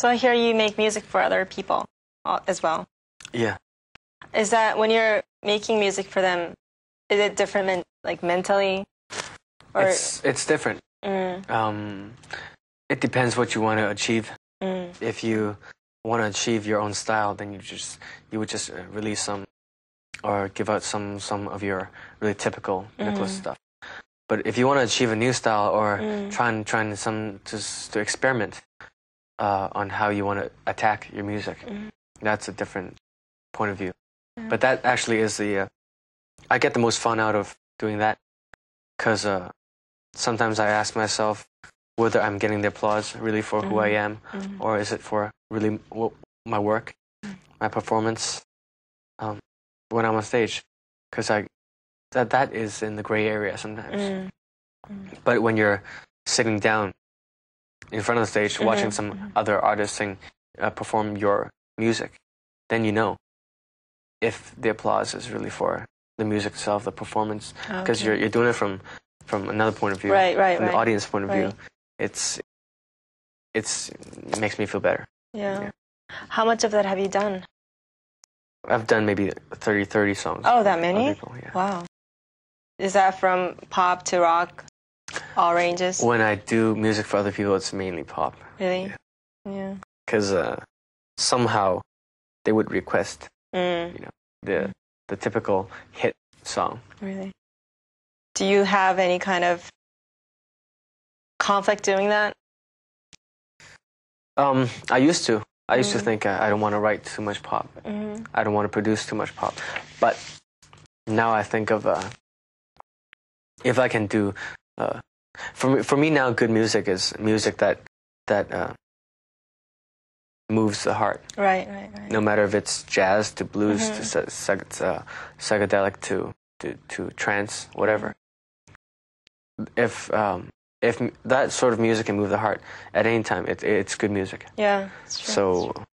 So I hear you make music for other people as well. Yeah. Is that when you're making music for them, is it different like mentally? Or... It's different. It depends what you want to achieve. If you want to achieve your own style, then you would just release some or give out some of your really typical Nicholas stuff. But if you want to achieve a new style or trying to experiment on how you want to attack your music, that's a different point of view. But that actually is I get the most fun out of doing that, because sometimes I ask myself whether I'm getting the applause really for who I am, or is it for really my work, my performance when I'm on stage, because that is in the gray area sometimes. But when you're sitting down in front of the stage watching some other artists perform your music, then you know if the applause is really for the music itself, the performance, because you're doing it from another point of view, from the audience point of view. It makes me feel better. Yeah. How much of that have you done? I've done maybe 30 songs. Oh, that many? People, yeah. Wow. Is that from pop to rock, all ranges? When I do music for other people, it's mainly pop. Really? Yeah. Because somehow they would request, the typical hit song. Really? Do you have any kind of conflict doing that? I used to. I used to think I don't want to write too much pop. I don't want to produce too much pop. But now I think of if I can do. For me now, good music is music that moves the heart. Right. No matter if it's jazz to blues to psychedelic to trance, whatever. If that sort of music can move the heart at any time, it's good music. Yeah, it's true. So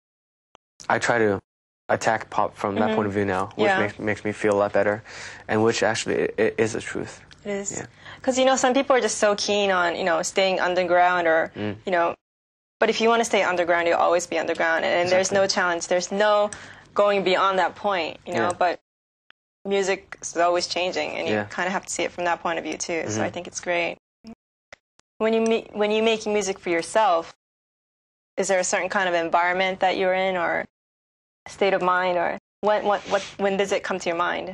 I try to attack pop from that point of view now, which makes me feel a lot better, and which actually is the truth. It is. Because, some people are just so keen on, staying underground or, but if you want to stay underground, you'll always be underground. And there's no challenge. There's no going beyond that point, but music is always changing, and you kind of have to see it from that point of view, too. So I think it's great. When you making music for yourself, is there a certain kind of environment that you're in, or state of mind, or when does it come to your mind?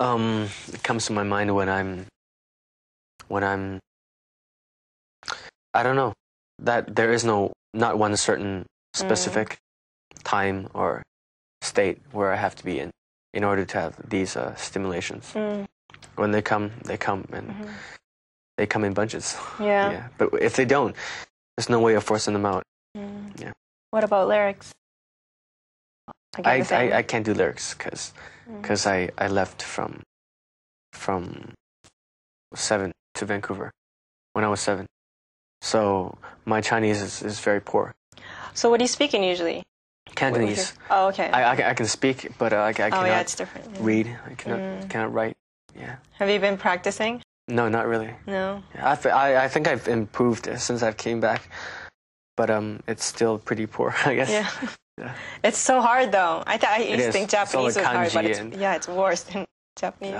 It comes to my mind when I'm I don't know, that there is not one certain specific time or state where I have to be in order to have these stimulations. When they come, and they come in bunches. Yeah. But if they don't, there's no way of forcing them out. Yeah. What about lyrics? I can't do lyrics because I left from 7 to Vancouver when I was 7. So my Chinese is very poor. So what are you speaking usually? Cantonese. Oh, okay. I can speak, but I cannot it's different. read. I cannot write. Yeah. Have you been practicing? No, not really. No. I think I've improved since I came back, but it's still pretty poor, I guess. Yeah. It's so hard though. I used to think Japanese was hard, but it's worse than Japanese.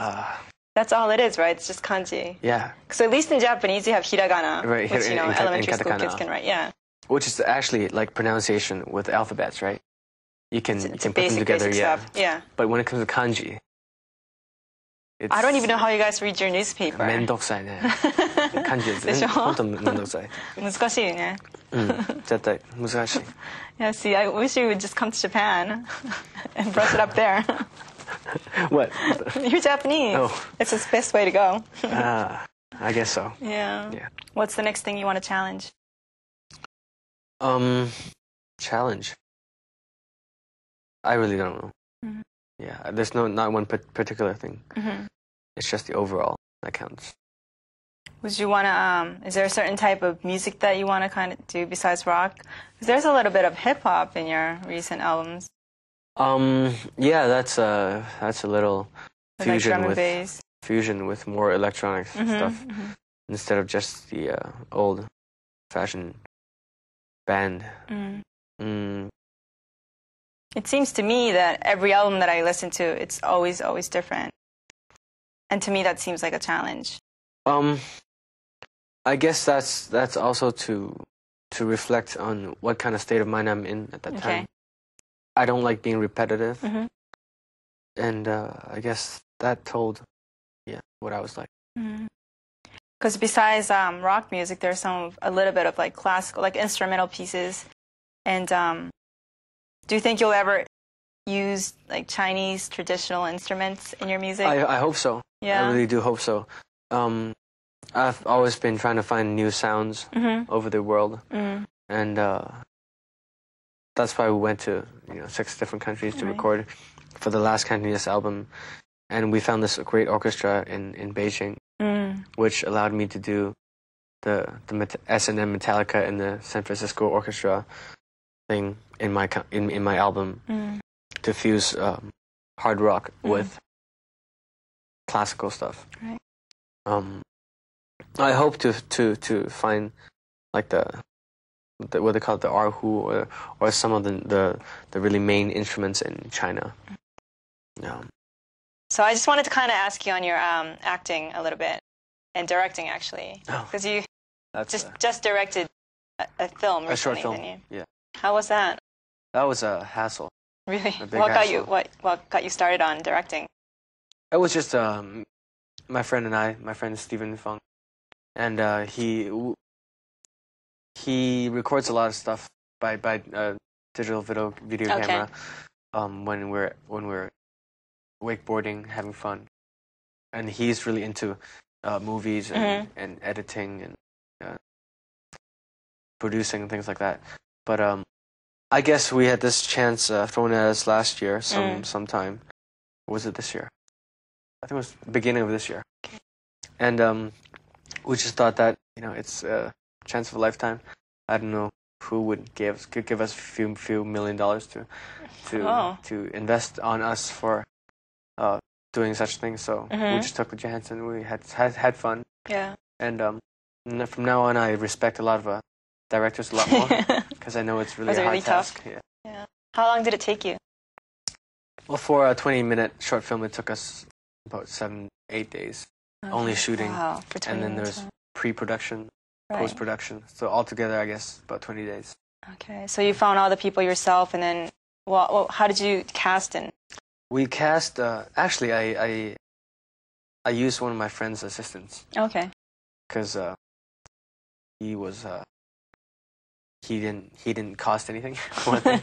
That's all it is, right? It's just kanji. Yeah. So at least in Japanese you have hiragana, right, which elementary school kids can write. Yeah. Which is actually like pronunciation with alphabets, right? You can put them basic together, stuff. Yeah. But when it comes to kanji, I don't even know how you guys read your newspaper. めんどくさいね。漢字ですね。本当めんどくさい。難しいね。絶対難しい。Yeah, see, I wish you would just come to Japan and brush it up there. What? You're Japanese. Oh. It's the best way to go. I guess so. Yeah. What's the next thing you want to challenge? Challenge? I really don't know. Yeah, there's not one particular thing. It's just the overall that counts. Would you want to, is there a certain type of music that you want to kind of do besides rock? Because there's a little bit of hip-hop in your recent albums. Yeah, that's a little fusion with more electronic stuff instead of just the old-fashioned band. It seems to me that every album that I listen to, it's always different. And to me, that seems like a challenge. I guess that's also to reflect on what kind of state of mind I'm in at that time. I don't like being repetitive, and I guess that told, what I was like. Because besides rock music, there's a little bit of like classical, like instrumental pieces. And do you think you'll ever use like Chinese traditional instruments in your music? I hope so. Yeah. I really do hope so. I've always been trying to find new sounds over the world, and that's why we went to 6 different countries to record for the last Cantonese album, and we found this great orchestra in Beijing, which allowed me to do the S&M Metallica and the San Francisco Orchestra thing in my album, to fuse hard rock with classical stuff. Right. I hope to find like the what they call it, the erhu, or some of the really main instruments in China. So I just wanted to kind of ask you on your acting a little bit, and directing actually, because you just directed a film recently, a short film. Didn't you? Yeah. How was that? That was a hassle. Really? A big hassle. What got you started on directing? It was just my friend Stephen Feng, and he records a lot of stuff by digital video camera when we're wakeboarding, having fun, and he's really into movies and editing and producing and things like that. But I guess we had this chance thrown at us last year, sometime. Or was it this year? I think it was the beginning of this year. And we just thought that it's a chance of a lifetime. I don't know who could give us a few $1 million to invest on us for doing such things. So we just took the chance, and we had fun. Yeah. And from now on, I respect a lot of directors a lot more, because I know it's really a hard task. Tough? Yeah. How long did it take you? Well, for a 20-minute short film, it took us about 7-8 days, only shooting. Wow, and then there's pre-production, post-production. So altogether, I guess about 20 days. Okay, so you found all the people yourself, and then how did you cast in? We cast. Actually, I used one of my friend's assistants. Okay. Because he was he didn't cost anything. One thing.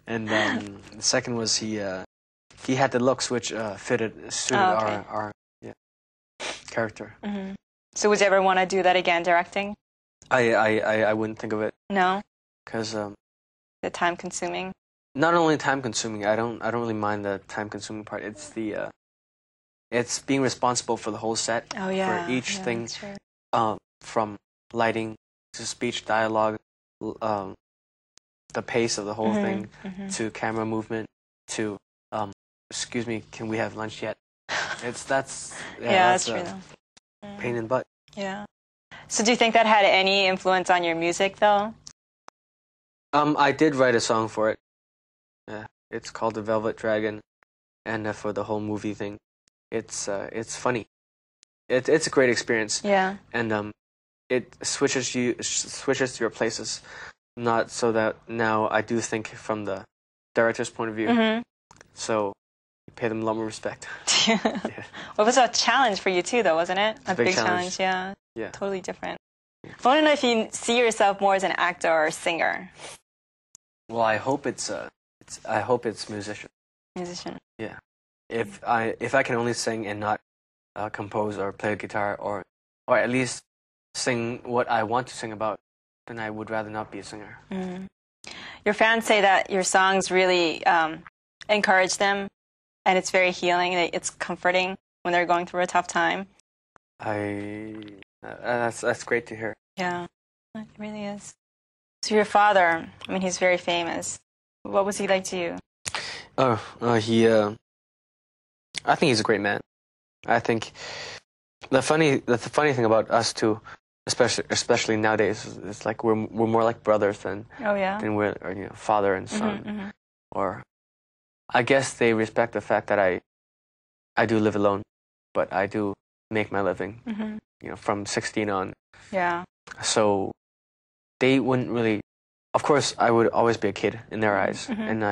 And the second was he had the looks which suited our character. So would you ever want to do that again, directing? I wouldn't think of it. No. Because the time consuming. Not only time consuming. I don't really mind the time consuming part. It's it's being responsible for the whole set. Oh yeah. For each thing, from lighting to speech, dialogue, the pace of the whole thing, to camera movement, to excuse me, can we have lunch yet? That's true. Pain in the butt. Yeah. So do you think that had any influence on your music, though? I did write a song for it. Yeah, it's called The Velvet Dragon, and for the whole movie thing, it's funny. It's a great experience. Yeah. And it switches your places, not so that now I do think from the director's point of view. So you pay them a lot more respect. Yeah. Well, it was a challenge for you too, though, wasn't it? A big challenge. Yeah. Yeah. Totally different. I want to know if you see yourself more as an actor or a singer. Well, I hope it's musician. Musician. Yeah. If I can only sing and not compose or play guitar or at least sing what I want to sing about, then I would rather not be a singer. Your fans say that your songs really encourage them, and it's very healing. It's comforting when they're going through a tough time. That's great to hear. Yeah, it really is. So your father, I mean, he's very famous. What was he like to you? I think he's a great man. I think the funny thing about us two especially nowadays, it's like we're more like brothers than we're father and son. Or I guess they respect the fact that I do live alone, but I do make my living. From 16 on. Yeah. So they wouldn't really. Of course, I would always be a kid in their eyes, and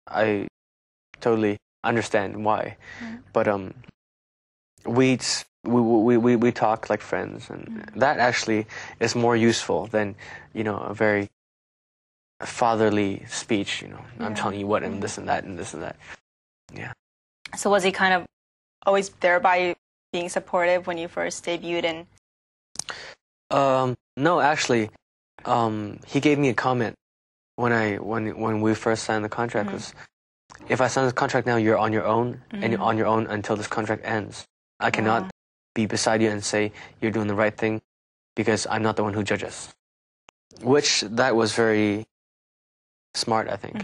I totally understand why. But we talk like friends, and that actually is more useful than a very fatherly speech. I'm telling you what, and this and that and this and that. Yeah. So was he kind of always there by you, being supportive when you first debuted? And no, actually, he gave me a comment when we first signed the contract. Was, if I sign the contract now, you're on your own, and you're on your own until this contract ends. I cannot be beside you and say you're doing the right thing, because I'm not the one who judges. Which that was very smart, I think.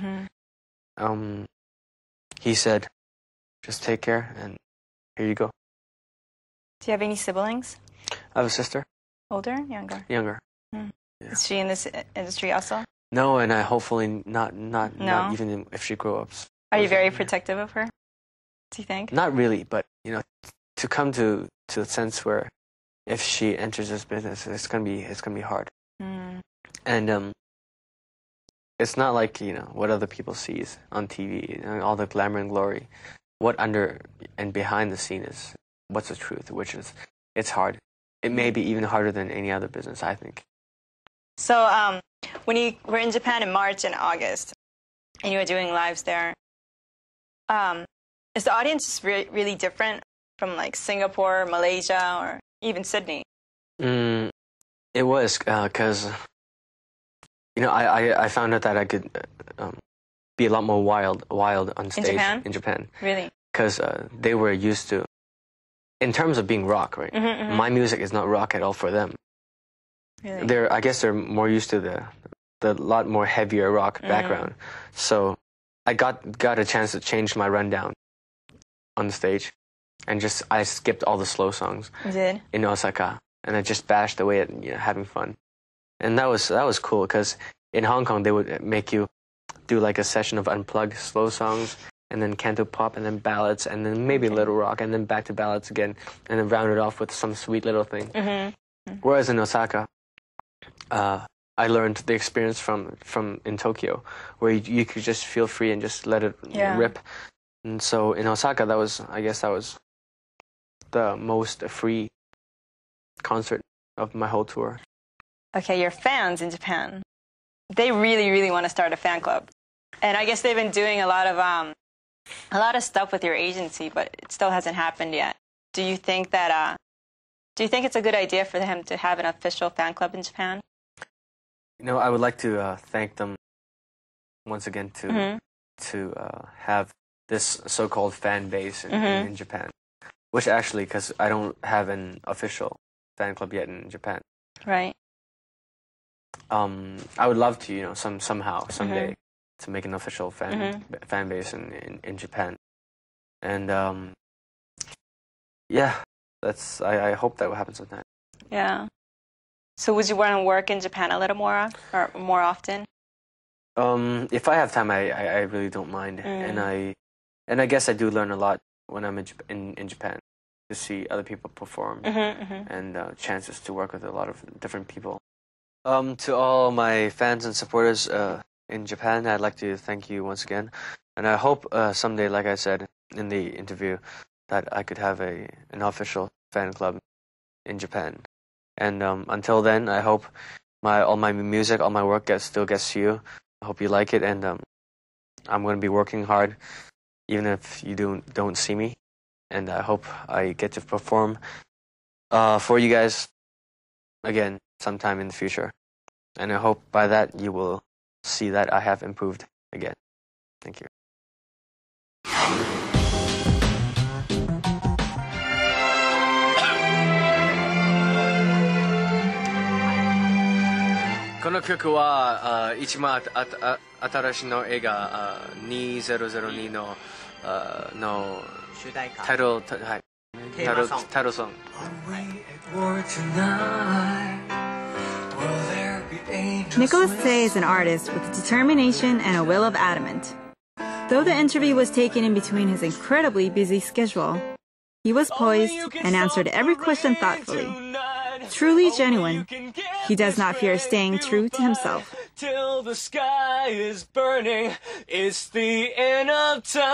He said, "Just take care, and here you go." Do you have any siblings? I have a sister. Older, younger? Younger. Yeah. Is she in this industry also? No, and I hopefully not even if she grows up. Are you very protective of her? Do you think? Not really, but to come to the sense where if she enters this business, it's gonna be hard. And it's not like what other people sees on TV, all the glamour and glory. What under and behind the scene is what's the truth, which is it's hard. It may be even harder than any other business, I think. So when you were in Japan in March and August, and you were doing lives there, is the audience really different from like Singapore, Malaysia, or even Sydney? It was because I found out that I could be a lot more wild on stage in Japan. Really? Because they were used to, in terms of being rock, right? My music is not rock at all for them. Really? I guess they're more used to the lot more heavier rock background. So I got a chance to change my rundown on the stage, and I skipped all the slow songs. You did? In Osaka, and I just bashed away at having fun, and that was cool because in Hong Kong they would make you do like a session of unplugged slow songs, and then canto pop, and then ballads, and then maybe a little rock, and then back to ballads again, and then round it off with some sweet little thing. Whereas in Osaka, I learned the experience from in Tokyo, where you could just feel free and just let it rip. And so in Osaka, I guess that was the most free concert of my whole tour. Okay, your fans in Japan, they really, really want to start a fan club, and I guess they've been doing a lot of stuff with your agency, but it still hasn't happened yet. Do you think it's a good idea for them to have an official fan club in Japan? I would like to thank them once again to have this so-called fan base in Japan, which actually, because I don't have an official fan club yet in Japan. Right. I would love to, somehow, someday, to make an official fan base in Japan, and I hope that will happen sometime. Yeah. So would you want to work in Japan a little more or more often? If I have time, I really don't mind, and I guess I do learn a lot when I'm in Japan, to see other people perform and chances to work with a lot of different people. To all my fans and supporters in Japan, I'd like to thank you once again, and I hope someday, like I said in the interview, that I could have an official fan club in Japan. And until then, I hope all my music, all my work still gets to you. I hope you like it, and I'm going to be working hard, even if you don't see me. And I hope I get to perform for you guys again sometime in the future. And I hope by that you will see that I have improved again. Thank you. この曲は一番新しいの映画2002の主題歌タイトルソング。Nicholas Tay is an artist with determination and a will of adamant. Though the interview was taken in between his incredibly busy schedule, he was poised and answered every question thoughtfully. Truly genuine, he does not fear staying true to himself. Till the sky is burning, it's the end of time.